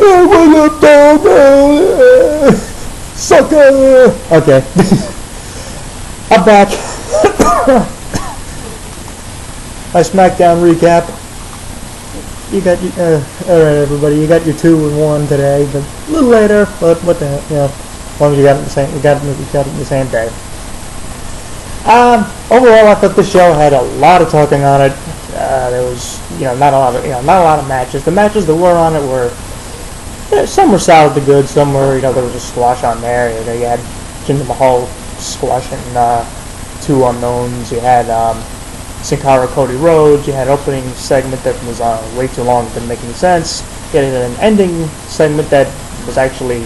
Oh, what up, dog? Sucker! Okay. I'm back. My Smackdown recap. You got alright, everybody. You got your 2-1 today, but a little later. But what the hell, you know? As long as you got it the same, you got it the same day. Overall, I thought the show had a lot of talking on it. There was, not a lot of matches. The matches that were on it were, some were solid to good. Some were, there was a squash on there. You had Jinder Mahal squashing 2 unknowns. You had Sin Cara, Cody Rhodes. You had an opening segment that was way too long, didn't make any sense. You had an ending segment that was actually,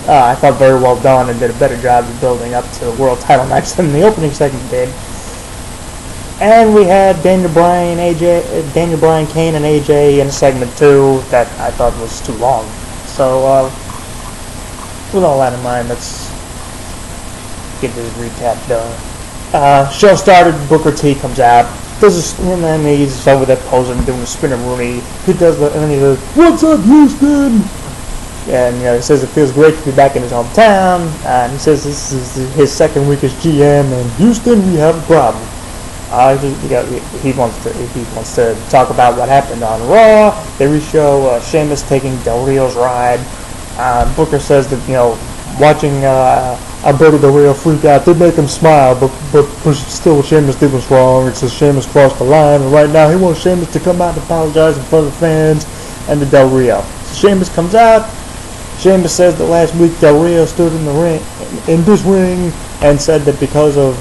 I thought, very well done and did a better job of building up to the world title match than the opening segment did. And we had Daniel Bryan, Kane, and AJ in segment 2 that I thought was too long. So, with all that in mind, let's get this recap done. Show started, Booker T comes out, and then he's over there posing, doing a spinner Rooney. He does and then he goes, "What's up, Houston?" And he says it feels great to be back in his hometown. And he says this is his second week as GM, and Houston, we have a problem. He wants to talk about what happened on Raw. They re-show Sheamus taking Del Rio's ride. Booker says that watching Alberto Del Rio freak out did make him smile, but still what Sheamus did was wrong. It says Sheamus crossed the line, and right now he wants Sheamus to come out and apologize in front of the fans and to Del Rio. So Sheamus comes out. Sheamus says that last week Del Rio stood in the ring, in this ring, and said that because of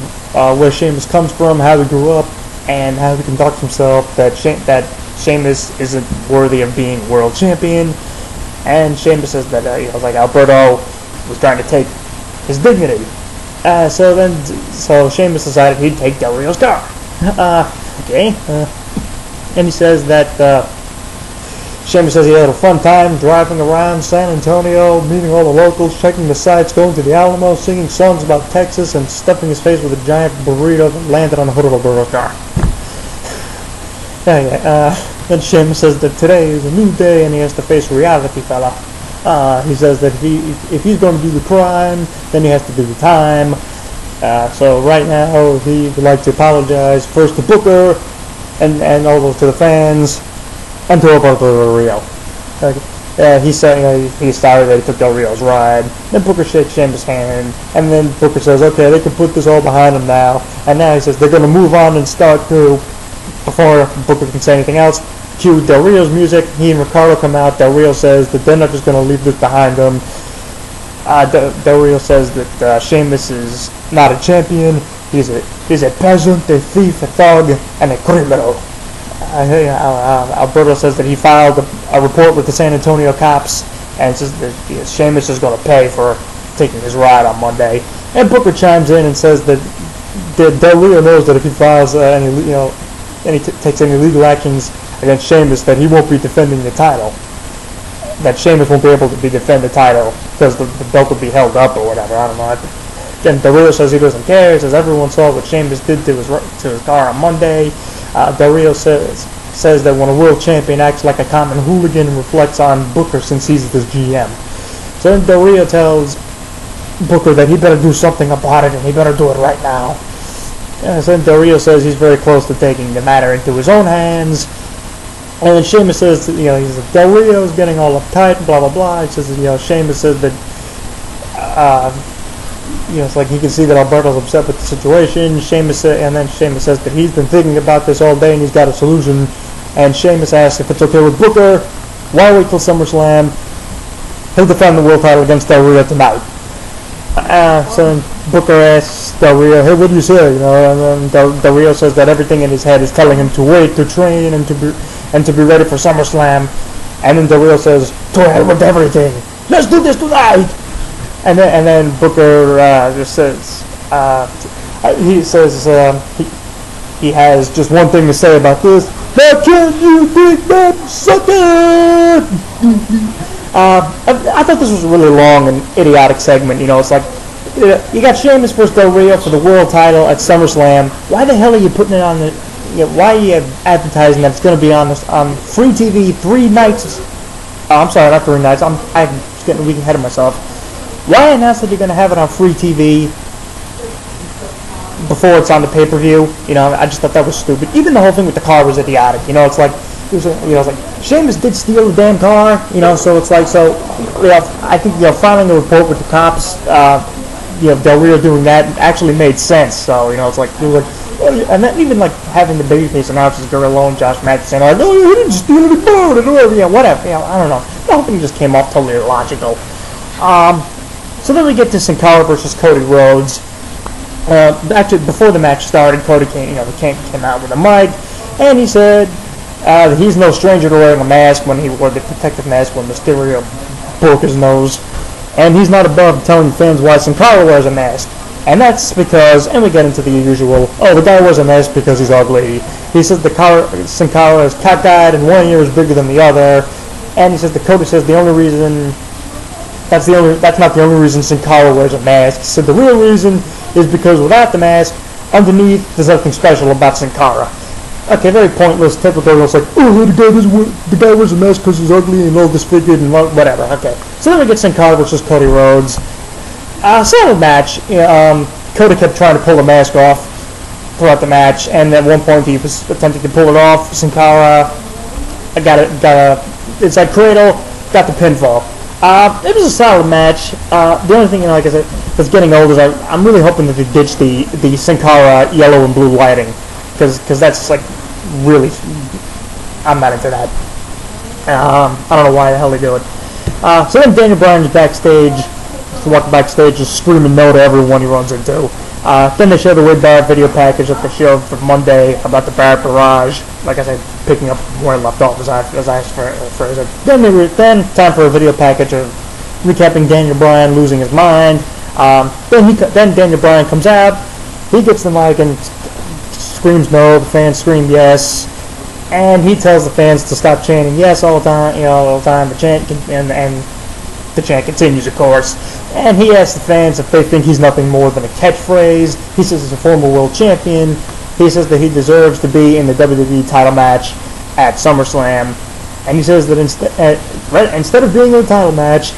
where Sheamus comes from, how he grew up, and how he conducts himself, that Sheamus isn't worthy of being world champion. And Sheamus says that Alberto was trying to take his dignity. So Sheamus decided he'd take Del Rio's car. Okay. And he says that Sheamus says he had a fun time driving around San Antonio, meeting all the locals, checking the sights, going to the Alamo, singing songs about Texas, and stuffing his face with a giant burrito that landed on the hood of Alberto's car. Then Sheamus says that today is a new day and he has to face reality, fella. He says that if he's going to do the crime, then he has to do the time. So right now he would like to apologize first to Booker and also to the fans and to Alberto Del Rio. He's sorry that he took Del Rio's ride. Then Booker shakes Sheamus' hand, and then Booker says, okay, they can put this all behind them now. And now he says they're going to move on and start to, before Booker can say anything else, cue Del Rio's music. He and Ricardo come out. Del Rio says that they're not just going to leave this behind them. Del Rio says that Sheamus is not a champion. He's a peasant, a thief, a thug, and a criminal. Alberto says that he filed a report with the San Antonio cops and says that Sheamus is going to pay for taking his ride on Monday. And Booker chimes in and says that Del Rio knows that if he files takes any legal actions against Sheamus, that he won't be defending the title. That Sheamus won't be able to defend the title because the belt will be held up or whatever. I don't know. Then Del Rio says he doesn't care. He says everyone saw what Sheamus did to his car on Monday. Del Rio says that when a world champion acts like a common hooligan, reflects on Booker since he's his GM. So then Del Rio tells Booker that he better do something about it and he better do it right now. So then Del Rio says he's very close to taking the matter into his own hands. And then Sheamus says that, he says Del Rio's getting all uptight, blah blah blah. He says Sheamus says that it's like he can see that Alberto's upset with the situation. And then Sheamus says that he's been thinking about this all day and he's got a solution. And Sheamus asks if it's okay with Booker. Why wait till SummerSlam? He'll defend the world title against Del Rio tonight. So then Booker asks Del Rio, hey, what do you say? And then Del Rio says that everything in his head is telling him to wait, to train, and to be ready for SummerSlam. And then Del Rio says, to hell with everything. Let's do this tonight. And then Booker just says he has just one thing to say about this. Now can you think that sucker? I thought this was a really long and idiotic segment. It's like you got Sheamus versus Del Rio for the world title at SummerSlam. Why the hell are you putting it on the? Why are you advertising that it's going to be on free TV 3 nights I'm sorry, not the ring nights. I'm getting a week ahead of myself. Why announce that you're going to have it on free TV before it's on the pay-per-view? You know, I just thought that was stupid. Even the whole thing with the car was idiotic. You know, it's like, it's like Sheamus did steal the damn car. You know, so it's like, so, you know, I think, you know, filing a report with the cops, you know, Del Rio doing that actually made sense. So, you know, it's like, and then even like having the babyface announcers Guerrero and Josh Matheson are like, oh, he didn't steal any car, and whatever, yeah, whatever. You know, I don't know. The whole thing just came off totally illogical. So then we get to Sin Cara versus Cody Rhodes. Actually, before the match started, Cody came out with a mic, and he said that he's no stranger to wearing a mask when he wore the protective mask when Mysterio broke his nose, and he's not above telling fans why Sin Cara wears a mask. And that's because, and we get into the usual, oh, the guy wears a mask because he's ugly. He says Sin Cara is cockeyed and one ear is bigger than the other, and he says that Cody says the only reason. That's not the only reason Sin Cara wears a mask. He said the real reason is because without the mask, underneath, there's nothing special about Sin Cara. Okay, very pointless, typical. It's like, oh, the guy wears a mask because he's ugly and all disfigured and whatever. Okay, so then we get Sin Cara versus Cody Rhodes. Solid match. Cody kept trying to pull the mask off throughout the match, and at one point he was attempting to pull it off. Sin Cara got a inside cradle, got the pinfall. It was a solid match. The only thing, you know, like I said, that's getting old is I'm really hoping that they ditch the Sin Cara yellow and blue lighting, because that's like really, I'm not into that. I don't know why the hell they do it. So then Daniel Bryan's backstage, walking backstage, just screaming no to everyone he runs into. Then they show the Wade Barrett video package that they showed for Monday about the Barrett Barrage. Like I said, picking up where I left off as I asked for it. Then time for a video package of recapping Daniel Bryan losing his mind. Then Daniel Bryan comes out. He gets the mic and screams no. The fans scream yes, and he tells the fans to stop chanting yes all the time. You know, all the time. The chant and the chant continues, of course. And he asks the fans if they think he's nothing more than a catchphrase. He says he's a former world champion. He says that he deserves to be in the WWE title match at SummerSlam. And he says that instead of being in the title match,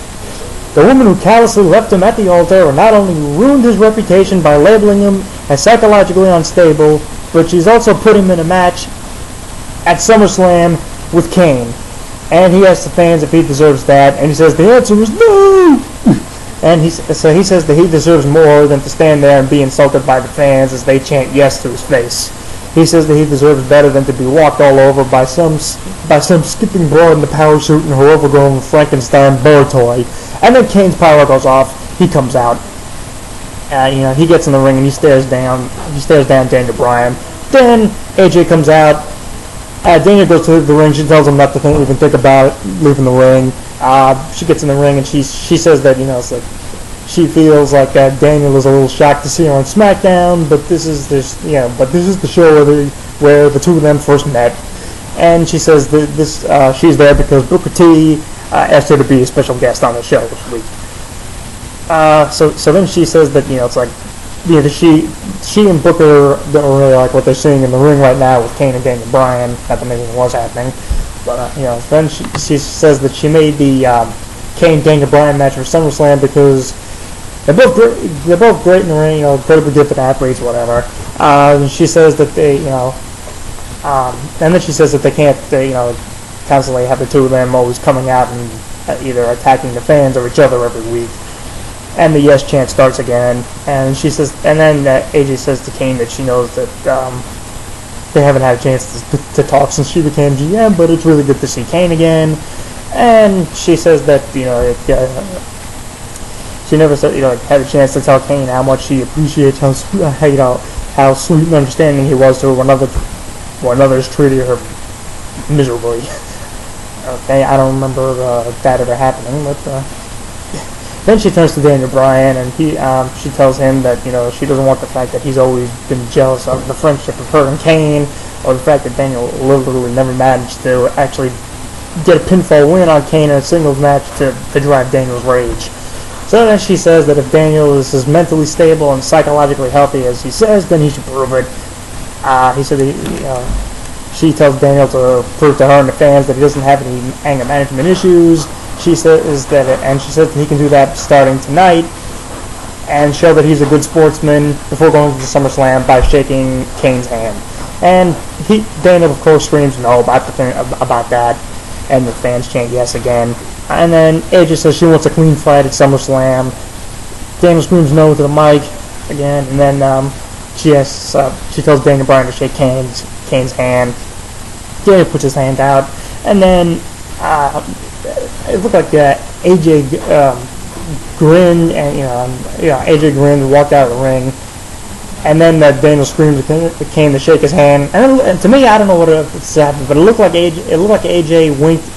the woman who callously left him at the altar not only ruined his reputation by labeling him as psychologically unstable, but she's also put him in a match at SummerSlam with Kane. And he asks the fans if he deserves that, and he says the answer is no! And he says that he deserves more than to stand there and be insulted by the fans as they chant yes to his face. He says that he deserves better than to be walked all over by some skipping broad in the power suit and her overgrown Frankenstein bear toy. And then Kane's power goes off. He comes out. You know, he gets in the ring and he stares down Daniel Bryan. Then AJ comes out. Daniel goes to the ring. She tells him not to even think about leaving the ring. She gets in the ring and she says that, you know, it's like she feels like Daniel is a little shocked to see her on Smackdown, but this is the show where the two of them first met. And she says that she's there because Booker T asked her to be a special guest on the show this week. So then she says that, you know, it's like, you know, she and Booker don't really like what they're seeing in the ring right now with Kane and Daniel Bryan. Not that anything was happening, but you know. Then she says that she made the Kane Daniel Bryan match for SummerSlam because they're both great in the ring, you know, incredibly gifted athletes, whatever. And she says that they, you know, and then she says that they can't, you know, constantly have the two of them always coming out and either attacking the fans or each other every week. And the yes chant starts again, and she says, and then AJ says to Kane that she knows that they haven't had a chance to talk since she became GM, but it's really good to see Kane again. And she says that, you know, she never said, you know, had a chance to tell Kane how much she appreciates how sweet and understanding he was to her when others treated her miserably. Okay, I don't remember that ever happening, but. Then she turns to Daniel Bryan, and she tells him that, you know, she doesn't want the fact that he's always been jealous of the friendship of her and Kane, or the fact that Daniel literally never managed to actually get a pinfall win on Kane in a singles match to drive Daniel's rage. So then she says that if Daniel is as mentally stable and psychologically healthy as he says, then he should prove it. She tells Daniel to prove to her and the fans that he doesn't have any anger management issues. She says that he can do that starting tonight, and show that he's a good sportsman before going to SummerSlam by shaking Kane's hand. And Daniel of course screams no about that, and the fans chant yes again. And then AJ says she wants a clean fight at SummerSlam. Daniel screams no to the mic again, and then she tells Daniel Bryan to shake Kane's hand. Daniel puts his hand out, and then it looked like AJ grinned, and AJ grinned and walked out of the ring. And then Daniel screamed to Kane to shake his hand. And to me, I don't know what happened, but it looked like AJ winked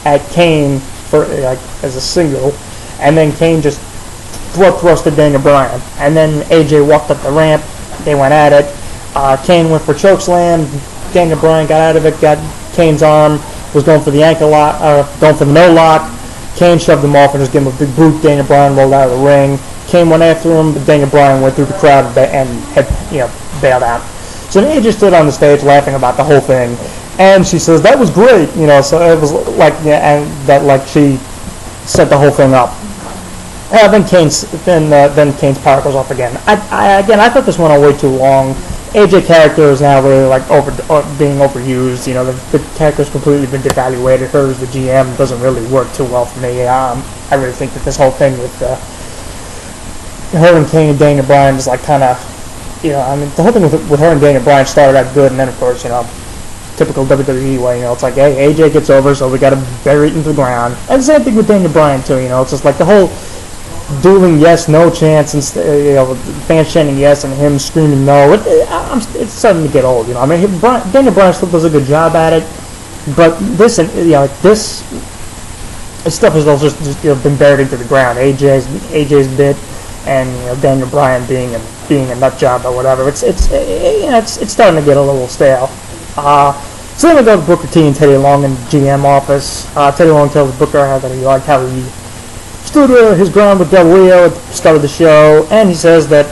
at Kane for as a single, and then Kane just thrusted Daniel Bryan. And then AJ walked up the ramp. They went at it. Kane went for chokeslam. Daniel Bryan got out of it, got Kane's arm, was going for the ankle lock, going for the no lock. Kane shoved him off and just gave him a big boot. Daniel Bryan rolled out of the ring. Kane went after him, but Daniel Bryan went through the crowd and bailed out. So then AJ stood on the stage laughing about the whole thing, and she says that was great, So it was like she set the whole thing up. Then Kane's power goes off again. I thought this went on way too long. AJ character is now really being overused. The character's completely been devaluated. Her as the GM doesn't really work too well for me. I really think that this whole thing with her and Kane and Daniel Bryan is kind of, the whole thing with her and Daniel Bryan started out good, and then of course, typical WWE way, it's like, hey, AJ gets over, so we got to bury it into the ground. And the same thing with Daniel Bryan too. It's just like the whole dueling yes, no chance, and fans chanting yes and him screaming no. It's starting to get old. Daniel Bryan still does a good job at it, but this stuff has also just been buried into the ground. AJ's bit, and Daniel Bryan being a nut job or whatever. It's starting to get a little stale. So then we go to Booker T and Teddy Long in the GM office. Teddy Long tells Booker that he liked how he stood his ground with Del Rio at the start of the show, and he says that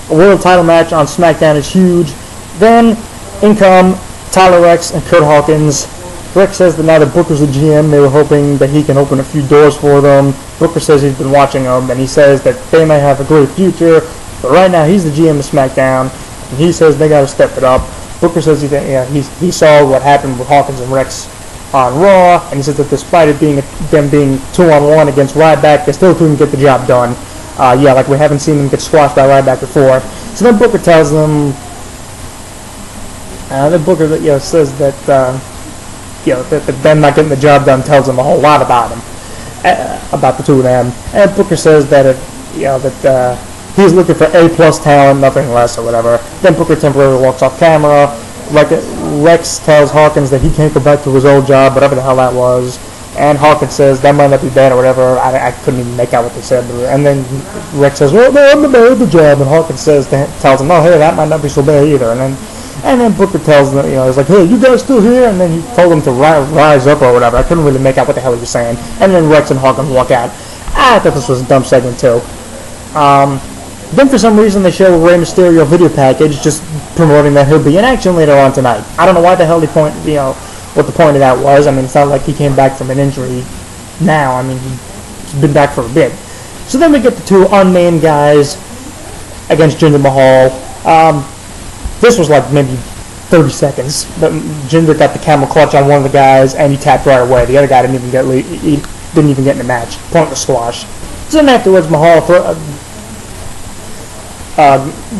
a world title match on SmackDown is huge. Then in come Tyler Rex and Kurt Hawkins. Rex says that now that Booker's the GM, they were hoping that he can open a few doors for them. Booker says he's been watching them, and he says that they may have a great future, but right now he's the GM of SmackDown, and he says they got to step it up. Booker says he saw what happened with Hawkins and Rex on Raw, and he says that despite it being them being 2-on-1 against Ryback, they still couldn't get the job done. Like we haven't seen them get squashed by Ryback before. So then Booker tells them, says that that them not getting the job done tells them a whole lot about him, about the two of them. And Booker says that he's looking for A+ talent, nothing less or whatever. Then Booker temporarily walks off camera. Rex tells Hawkins that he can't go back to his old job, whatever the hell that was. And Hawkins says that might not be bad or whatever. I couldn't even make out what they said. And then Rex says, well, no, I'm the man of the job. And Hawkins tells him, oh, hey, that might not be so bad either. And then Booker tells them, he's like, hey, you guys still here? And then he told them to rise up or whatever. I couldn't really make out what the hell he was saying. And then Rex and Hawkins walk out. I thought this was a dumb segment too. Then for some reason they show a Rey Mysterio video package just promoting that he'll be in action later on tonight. I don't know why the hell what the point of that was. I mean, it's not like he came back from an injury now. I mean, he's been back for a bit. So then we get the two unnamed guys against Jinder Mahal. This was like maybe 30 seconds. Jinder got the camel clutch on one of the guys, and he tapped right away. The other guy didn't even get in the match. Pointless squash. So then afterwards,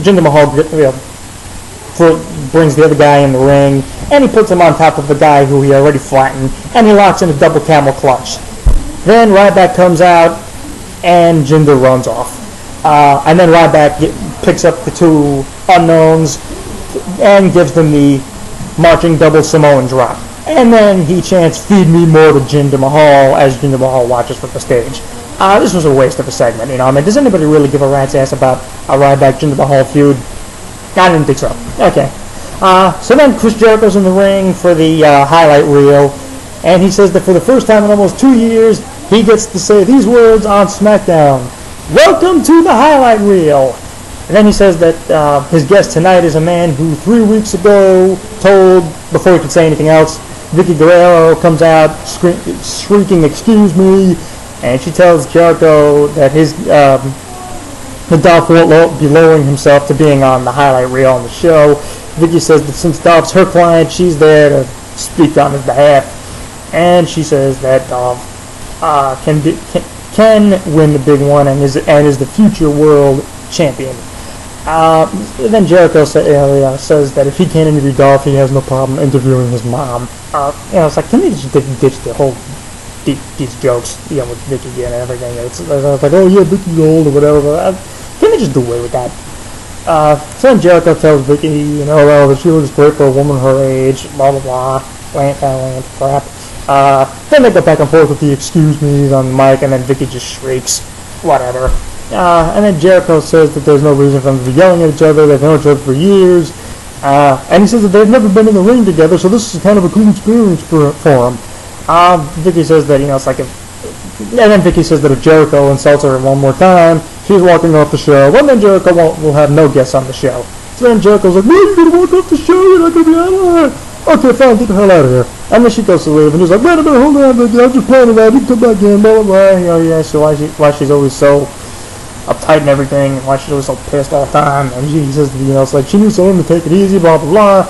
Jinder Mahal brings the other guy in the ring, and he puts him on top of the guy who he already flattened, and he locks in a double camel clutch. Then Ryback comes out, and Jinder runs off. And then Ryback picks up the two unknowns and gives them the marching double Samoan drop. And then he chants, "Feed me more" to Jinder Mahal as Jinder Mahal watches from the stage. This was a waste of a segment, I mean, does anybody really give a rat's ass about a Ryback-Jinder Mahal feud? I didn't think so. Okay. So then Chris Jericho's in the ring for the highlight reel, and he says that for the first time in almost 2 years, he gets to say these words on SmackDown. Welcome to the highlight reel. And then he says that his guest tonight is a man who 3 weeks ago told, before he could say anything else, Vicky Guerrero comes out shrieking, "Excuse me," and she tells Jericho that the Dolph won't be lowering himself to being on the highlight reel on the show. Vicky says that since Dolph's her client, she's there to speak on his behalf, and she says that Dolph can win the big one and is the future world champion. Then Jericho says that if he can't interview Dolph, he has no problem interviewing his mom. It's like, can they just ditch the whole these jokes, with Vicky and everything? It's like, oh yeah, Vicky's old or whatever. Can they just do away with that? So then Jericho tells Vicky, that she looks great for a woman her age, blah blah blah, land crap. Then they go back and forth with the excuse me's on the mic, and then Vicky just shrieks, whatever. And then Jericho says that there's no reason for them to be yelling at each other. They've known each other for years. And he says that they've never been in the ring together, so this is kind of a cool experience for them. Vicky says that, it's like and then Vicky says that if Jericho insults her one more time, she's walking off the show. Well, then Jericho will have no guests on the show. So then Jericho's like, "Well, you're going to walk off the show? You're not going to be out of here? Okay, fine, get the hell out of here." And then she goes to leave, and he's like, "Wait a minute, hold on, Vicky, I'm just playing it out. You can come back in, blah, blah, blah." So why she's always so uptight and everything, and why she's always so pissed all the time. And he says that, it's like she needs someone to take it easy, blah, blah, blah.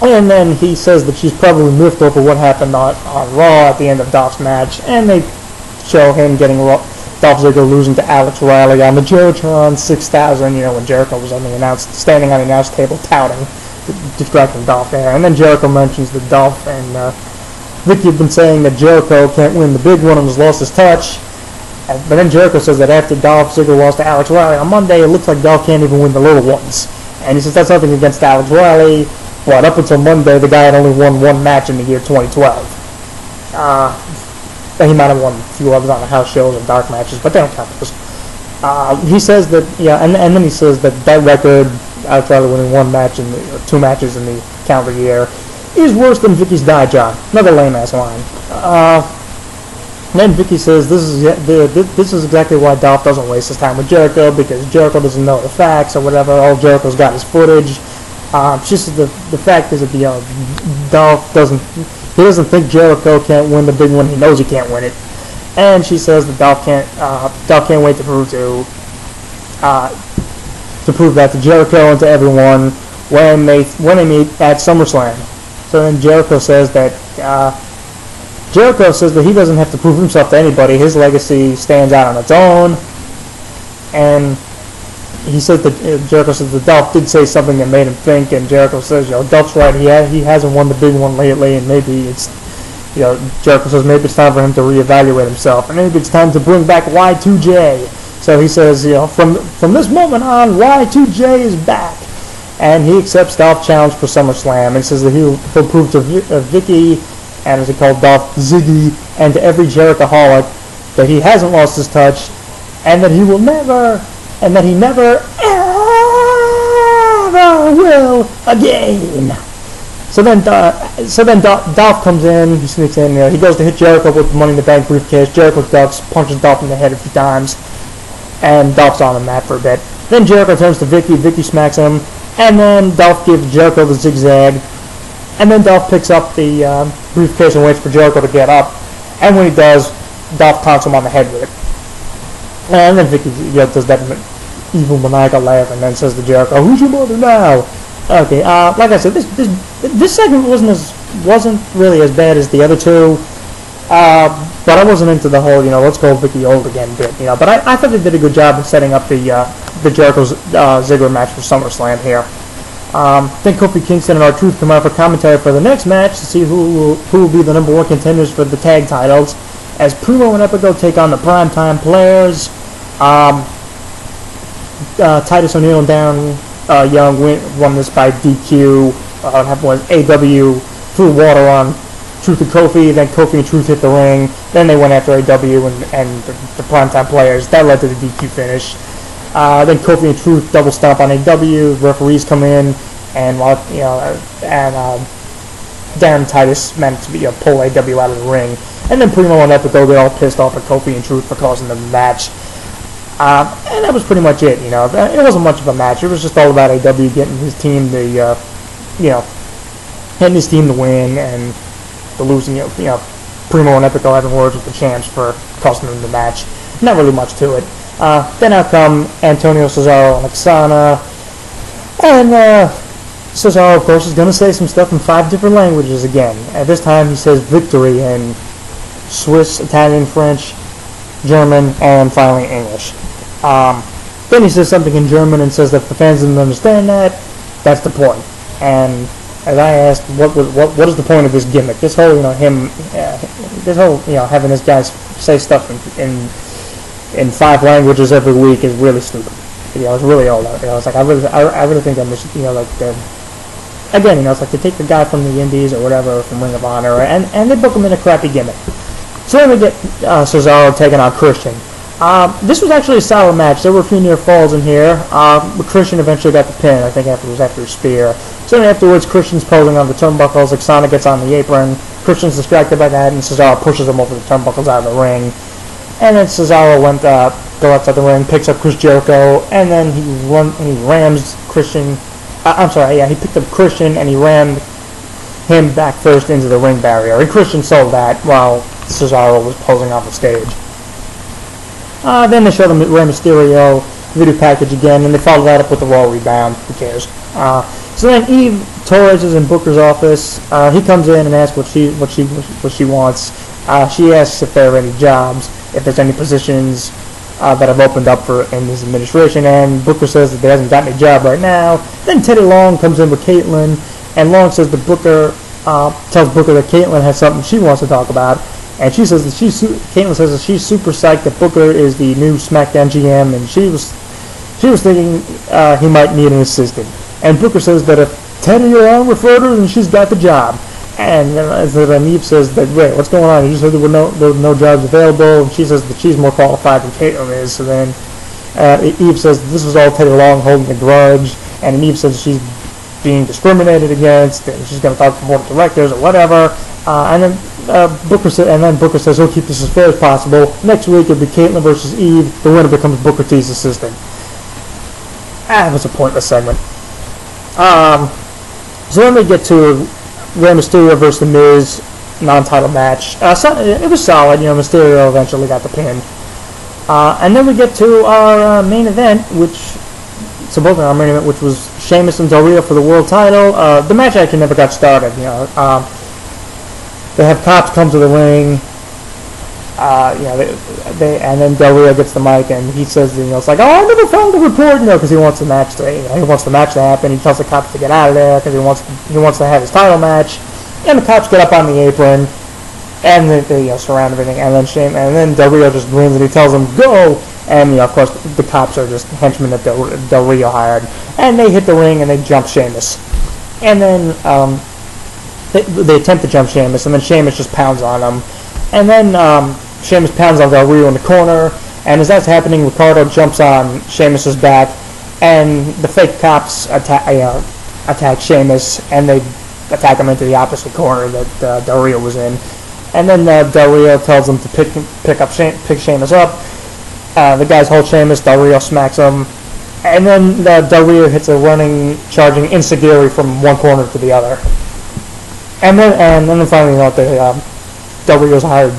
And then he says that she's probably miffed over what happened on Raw at the end of Dolph's match, and they show him getting Dolph Ziggler losing to Alex Riley on the Jericho 6000, when Jericho was standing on the announce table touting, distracting Dolph there. And then Jericho mentions that Dolph and Vicky have been saying that Jericho can't win the big one and has lost his touch. But then Jericho says that after Dolph Ziggler lost to Alex Riley on Monday, it looks like Dolph can't even win the little ones. And he says that's nothing against Alex Riley. But up until Monday, the guy had only won one match in the year 2012. He might have won a few others on the house shows and dark matches, but they don't count those. He says that, and then he says that record, Alex Riley winning one match or 2 matches in the calendar year, is worse than Vicky's die job. Another lame-ass line. Then Vicky says this is exactly why Dolph doesn't waste his time with Jericho, because Jericho doesn't know the facts or whatever. All Jericho's got is footage. She says the fact is that Dolph doesn't think Jericho can't win the big one. He knows he can't win it. And she says that Dolph can't wait to prove that to Jericho and to everyone when they meet at SummerSlam. So then Jericho says that he doesn't have to prove himself to anybody. His legacy stands out on its own. And he said that Jericho says that Dolph did say something that made him think, and Jericho says, Dolph's right. He hasn't won the big one lately, and maybe it's, Jericho says maybe it's time for him to reevaluate himself, and maybe it's time to bring back Y2J. So he says, from this moment on, Y2J is back, and he accepts Dolph's challenge for SummerSlam, and says that he'll prove to Vicky, and as he called Dolph, Ziggy, and to every Jerichoholic that he hasn't lost his touch, and that he never ever will again. So then Dolph comes in, he sneaks in, he goes to hit Jericho with the Money in the Bank briefcase. Jericho ducks, punches Dolph in the head a few times, and Dolph's on the mat for a bit. Then Jericho turns to Vicky, Vicky smacks him, and then Dolph gives Jericho the zigzag, and then Dolph picks up the briefcase and waits for Jericho to get up, and when he does, Dolph taunts him on the head with it. And then Vicky does that evil maniacal laugh and then says to Jericho, "Who's your mother now?" Okay, like I said, this segment wasn't really as bad as the other two, but I wasn't into the whole let's go Vicky old again bit, But I thought they did a good job of setting up the Jericho Ziggler match for SummerSlam here. Then Kofi Kingston and R-Truth come out for commentary for the next match to see who will be the number 1 contenders for the tag titles, as Primo and Epico take on the Primetime Players. Titus O'Neil and Darren Young won this by DQ. AW threw water on Truth and Kofi, then Kofi and Truth hit the ring. Then they went after AW and the Primetime Players. That led to the DQ finish. Then Kofi and Truth double stomp on AW. Referees come in, and Darren and Titus managed to pull AW out of the ring. And then Primo and Epico get all pissed off at Kofi and Truth for causing the match. And that was pretty much it. You know, it wasn't much of a match. It was just all about AW getting his team the, you know, getting his team to win and the losing. You know, Primo and Epico having words with the champs for costing them the match. Not really much to it. Then out come Antonio Cesaro and Oksana, and Cesaro, of course, is going to say some stuff in 5 different languages again. At this time, he says victory in Swiss, Italian, French, German, and finally English. Then he says something in German and says that if the fans didn't understand that, that's the point. And as I asked, what is the point of this gimmick? This whole, you know, this whole, you know, having this guy say stuff in 5 languages every week is really stupid. You know, it's really old. You know, it's like I really think that, you know, like again, you know, it's like they take the guy from the Indies or whatever, from Ring of Honor, and they book him in a crappy gimmick. So then we get Cesaro taking on Christian. This was actually a solid match. There were a few near falls in here, but Christian eventually got the pin. I think after a spear. So then afterwards, Christian's posing on the turnbuckles. Oksana gets on the apron. Christian's distracted by that, and Cesaro pushes him over the turnbuckles out of the ring. And then Cesaro went go outside the ring, picks up Chris Jericho, and then he rams Christian. He picked up Christian and he rammed him back first into the ring barrier. And Christian sold that while Cesaro was posing on the stage. Then they showed him Rey Mysterio video package again, and they followed that up with the Raw rebound. Who cares? So then Eve Torres is in Booker's office. He comes in and asks what she wants. She asks if there are any jobs, if there's any positions that have opened up in his administration, and Booker says that he hasn't got any job right now. Then Teddy Long comes in with Caitlyn, and Long says that Booker tells Booker that Caitlyn has something she wants to talk about, and she says that Caitlyn says that she's super psyched that Booker is the new SmackDown GM, and she was thinking he might need an assistant. And Booker says that if Teddy Long referred her, then she's got the job. And then Eve says that, wait, what's going on? You just said there were no jobs available, and she says that she's more qualified than Caitlyn is. So then Eve says that this was all Teddy Long holding a grudge, and Eve says she's being discriminated against, and she's going to talk to the board of directors or whatever. And then Booker says he'll keep this as fair as possible. Next week it'll be Caitlyn versus Eve. The winner becomes Booker T's assistant. It was a pointless segment. So then we get to Rey Mysterio versus The Miz non-title match. It was solid. You know, Mysterio eventually got the pin. And then we get to our main event, which was Sheamus and Del Rio for the world title. The match actually never got started. You know, they have cops come to the ring. You know, and then Del Rio gets the mic and he says, you know, it's like, oh, I never found the report, you know, because he wants the match to happen. He tells the cops to get out of there because he wants to have his title match. And the cops get up on the apron and they surround everything. And then Del Rio just grins and he tells them go. And you know, of course, the cops are just henchmen that Del Rio hired. And they hit the ring and they jump Sheamus. And then they attempt to jump Sheamus, and then Sheamus just pounds on him. And then Sheamus pounds on Del Rio in the corner, and as that's happening, Ricardo jumps on Sheamus's back, and the fake cops attack Sheamus, and they attack him into the opposite corner that Del Rio was in. And then Del Rio tells him to pick Sheamus up. The guys hold Sheamus, Del Rio smacks him, and then Del Rio hits a running, charging enziguri from one corner to the other. And then finally, you know, Del Rio's hired,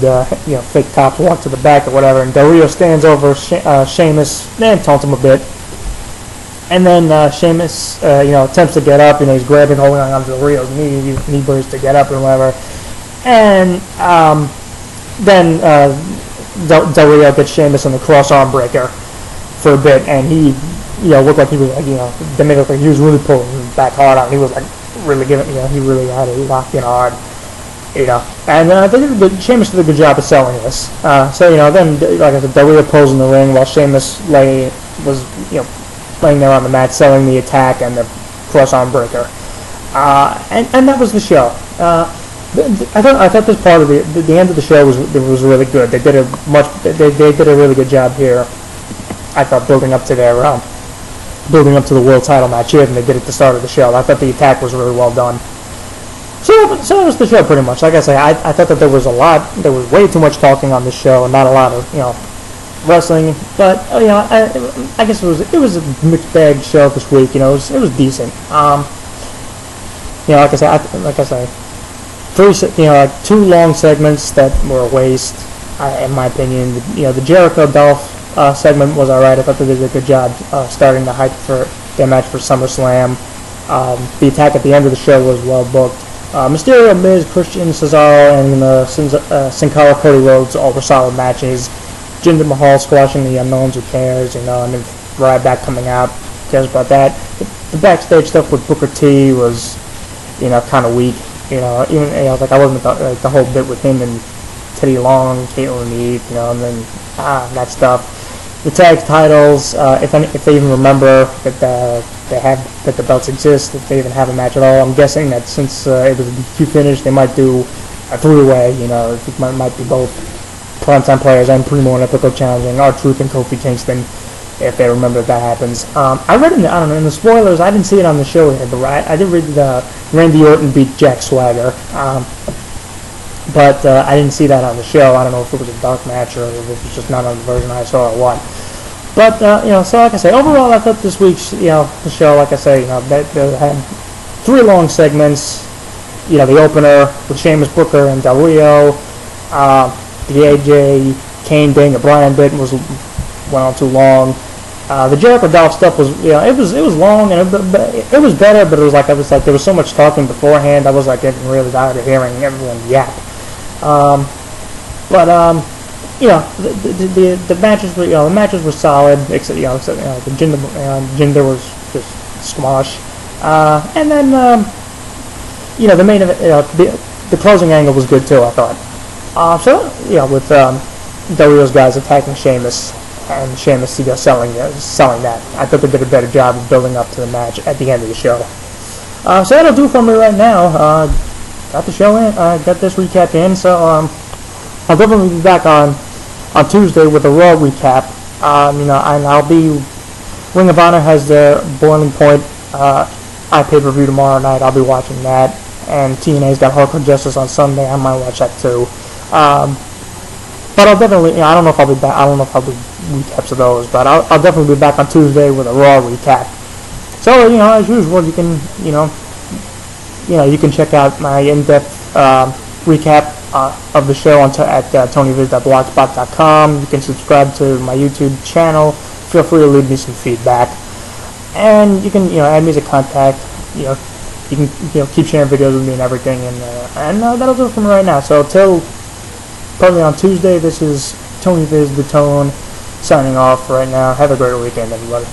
fake cops walk to the back or whatever, and Del Rio stands over Sheamus and taunts him a bit. And then Sheamus, attempts to get up. You know, he's holding on to Del Rio's knee brace to get up and whatever. And then Del Rio gets Sheamus in the cross arm breaker for a bit, and he, looked like he was they made it look like he was really pulling back hard on. He was like really he really had it locked in hard. And Sheamus did a good job of selling this. Then, like I said, Del Rio posed in the ring while Sheamus was laying there on the mat, selling the attack and the cross-arm breaker. And that was the show. I thought this part of the end of the show was really good. They did a really good job here. I thought building up to the world title match here than they did at the start of the show. I thought the attack was really well done. So that was the show pretty much. Like I say, I thought that there was way too much talking on this show and not a lot of, wrestling, but I guess it was a mixed bag show this week. It was decent. Like I say, two long segments that were a waste, in my opinion. The Jericho Dolph segment was alright. I thought they did a good job starting the hype for their match for SummerSlam. The attack at the end of the show was well booked. Mysterio, Miz, Christian, Cesaro, and Sin Cara, Cody Rhodes all were solid matches. Jinder Mahal squashing the unknowns, who cares, and then Ryback coming out, who cares about that. The backstage stuff with Booker T was, kind of weak. Like I wasn't the whole bit with him and Teddy Long, Caitlyn Eve, and then that stuff. The tag titles, if they even remember that the belts exist, if they even have a match at all. I'm guessing that since it was a DQ finish, they might do a three-way. It might be both Primetime Players and Primo and Epico challenging R-Truth and Kofi Kingston, if they remember that happens. I read in the spoilers. I didn't see it on the show yet, but I did read Randy Orton beat Jack Swagger. But I didn't see that on the show. I don't know if it was a dark match or if it was just not on the version I saw or what. But so like I say, overall, I thought this week's the show, like I say, they had 3 long segments. The opener with Sheamus, Booker, and Del Rio. The AJ Kane Daniel Bryan bit went on too long. The Jericho Dolph stuff was it was long and it was better, but it was like there was so much talking beforehand. I was getting really tired of hearing everyone yap. The matches were solid, except the Jinder was just squash, and then the main event, the closing angle was good too, I thought. With Del Rio's guys attacking Sheamus and Sheamus selling that, I thought they did a better job of building up to the match at the end of the show. So that'll do for me right now. Got the show in, got this recap in, so I'll definitely be back on Tuesday with a Raw recap. And I'll be, Ring of Honor has their Boiling Point pay-per-view tomorrow night. I'll be watching that, and TNA's got Hardcore Justice on Sunday. I might watch that too. But I'll definitely, I don't know if I'll be back. I don't know if I'll do recaps of those, but I'll definitely be back on Tuesday with a Raw recap. So as usual, you can you can check out my in-depth recap of the show at tonyviz.blogspot.com. You can subscribe to my YouTube channel. Feel free to leave me some feedback, and you can add me as a contact. You can keep sharing videos with me and everything, and that'll do it for me right now. So till probably on Tuesday, this is Tony Viz the Tone signing off right now. Have a great weekend, everybody.